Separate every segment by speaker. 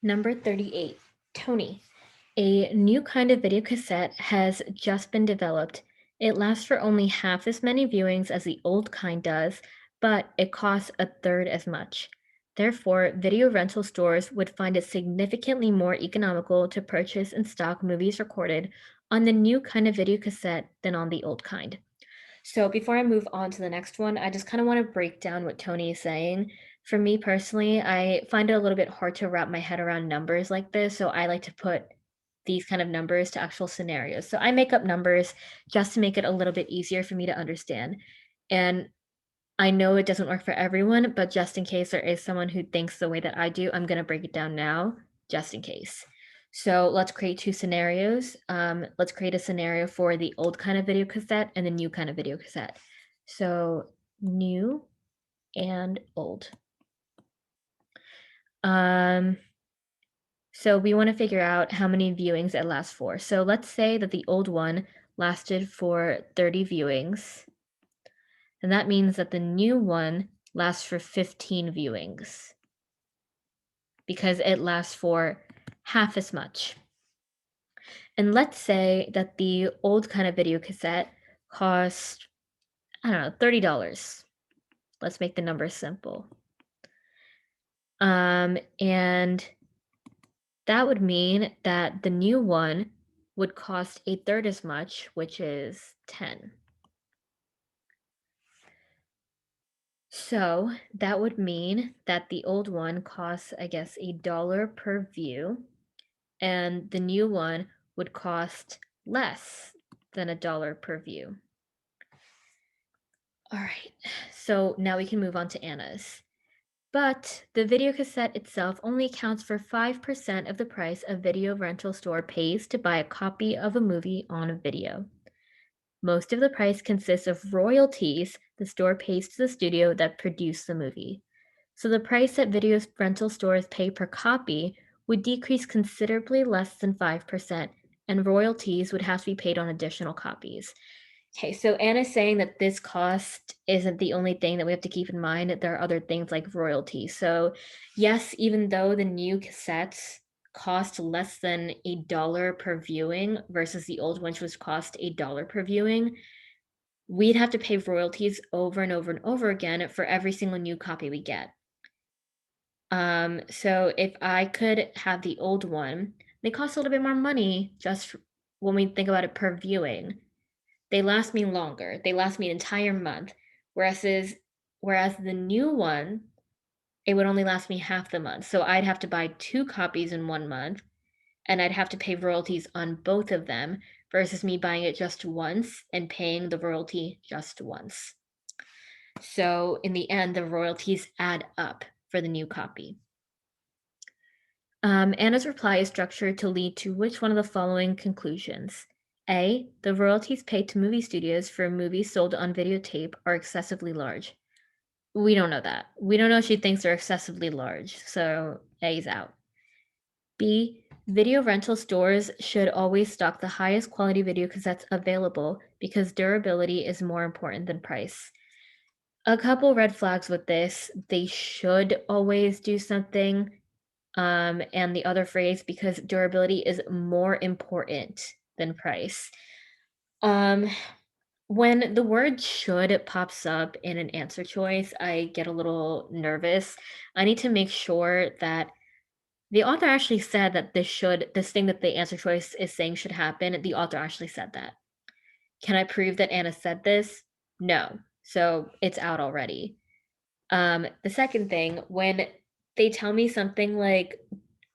Speaker 1: Number 38, Tony. A new kind of video cassette has just been developed. It lasts for only half as many viewings as the old kind does, but it costs a third as much. Therefore, video rental stores would find it significantly more economical to purchase and stock movies recorded on the new kind of video cassette than on the old kind. So before I move on to the next one, I just kind of want to break down what Tony is saying. For me personally, I find it a little bit hard to wrap my head around numbers like this, so I like to put these kind of numbers to actual scenarios. So I make up numbers just to make it a little bit easier for me to understand. And I know it doesn't work for everyone, but just in case there is someone who thinks the way that I do, I'm going to break it down now, just in case. So let's create two scenarios. Let's create a scenario for the old kind of video cassette and the new kind of video cassette. So new and old. So we want to figure out how many viewings it lasts for. So let's say that the old one lasted for 30 viewings. And that means that the new one lasts for 15 viewings because it lasts for half as much. And let's say that the old kind of video cassette cost, I don't know, $30. Let's make the numbers simple. And that would mean that the new one would cost a third as much, which is 10. So that would mean that the old one costs, I guess, $1 per view, and the new one would cost less than $1 per view. All right, so now we can move on to Anna's. But the video cassette itself only accounts for 5% of the price a video rental store pays to buy a copy of a movie on a video. Most of the price consists of royalties the store pays to the studio that produced the movie. So the price that video rental stores pay per copy would decrease considerably less than 5%, and royalties would have to be paid on additional copies. Okay, so Anna's saying that this cost isn't the only thing that we have to keep in mind. There are other things like royalties. So yes, even though the new cassettes cost less than $1 per viewing versus the old ones which cost $1 per viewing, we'd have to pay royalties over and over and over again for every single new copy we get. So if I could have the old one, they cost a little bit more money just when we think about it per viewing. They last me longer. They last me an entire month. Whereas the new one, it would only last me half the month. So I'd have to buy 2 copies in 1 month, and I'd have to pay royalties on both of them versus me buying it just once and paying the royalty just once. So in the end, the royalties add up for the new copy. Anna's reply is structured to lead to which one of the following conclusions? A, the royalties paid to movie studios for movies sold on videotape are excessively large. We don't know that. We don't know if she thinks they're excessively large, so A is out. B, video rental stores should always stock the highest quality video cassettes available because durability is more important than price. A couple red flags with this. They should always do something. And the other phrase, because durability is more important than price. When the word should pops up in an answer choice, I get a little nervous. I need to make sure that the author actually said that this thing that the answer choice is saying should happen, the author actually said that. Can I prove that Anna said this? No. So it's out already. The second thing, when they tell me something like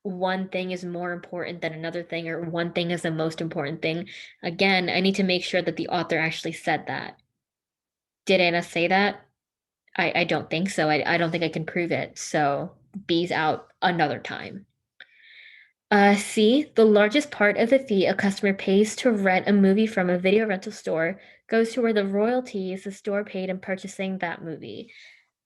Speaker 1: one thing is more important than another thing, or one thing is the most important thing, again, I need to make sure that the author actually said that. Did Anna say that? I don't think so. I don't think I can prove it. So B's out another time. C, the largest part of the fee a customer pays to rent a movie from a video rental store goes toward the royalties the store paid in purchasing that movie.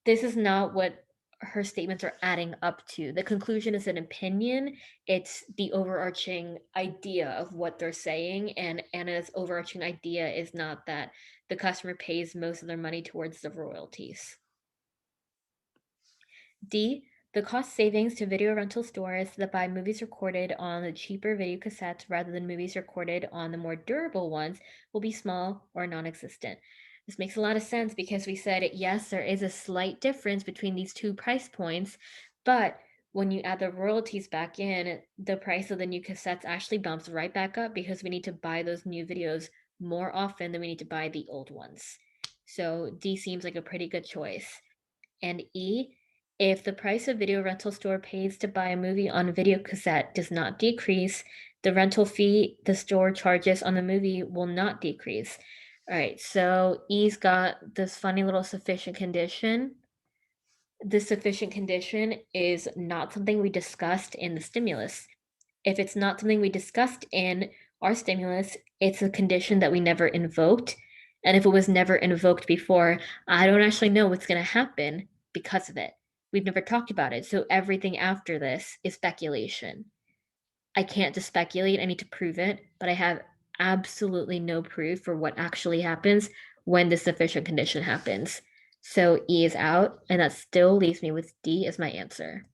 Speaker 1: This is not what her statements are adding up to. The conclusion is an opinion. It's the overarching idea of what they're saying. And Anna's overarching idea is not that the customer pays most of their money towards the royalties. D, The cost savings to video rental stores that buy movies recorded on the cheaper video cassettes rather than movies recorded on the more durable ones will be small or non existent. This makes a lot of sense because we said, yes, there is a slight difference between these two price points, but when you add the royalties back in, the price of the new cassettes actually bumps right back up because we need to buy those new videos more often than we need to buy the old ones. So D seems like a pretty good choice. And E, if the price a video rental store pays to buy a movie on video cassette does not decrease, the rental fee the store charges on the movie will not decrease. All right, so E's got this funny little sufficient condition. This sufficient condition is not something we discussed in the stimulus. If it's not something we discussed in our stimulus, it's a condition that we never invoked. And if it was never invoked before, I don't actually know what's going to happen because of it. We've never talked about it. So everything after this is speculation. I can't just speculate. I need to prove it, but I have absolutely no proof for what actually happens when the sufficient condition happens. So E is out, and that still leaves me with D as my answer.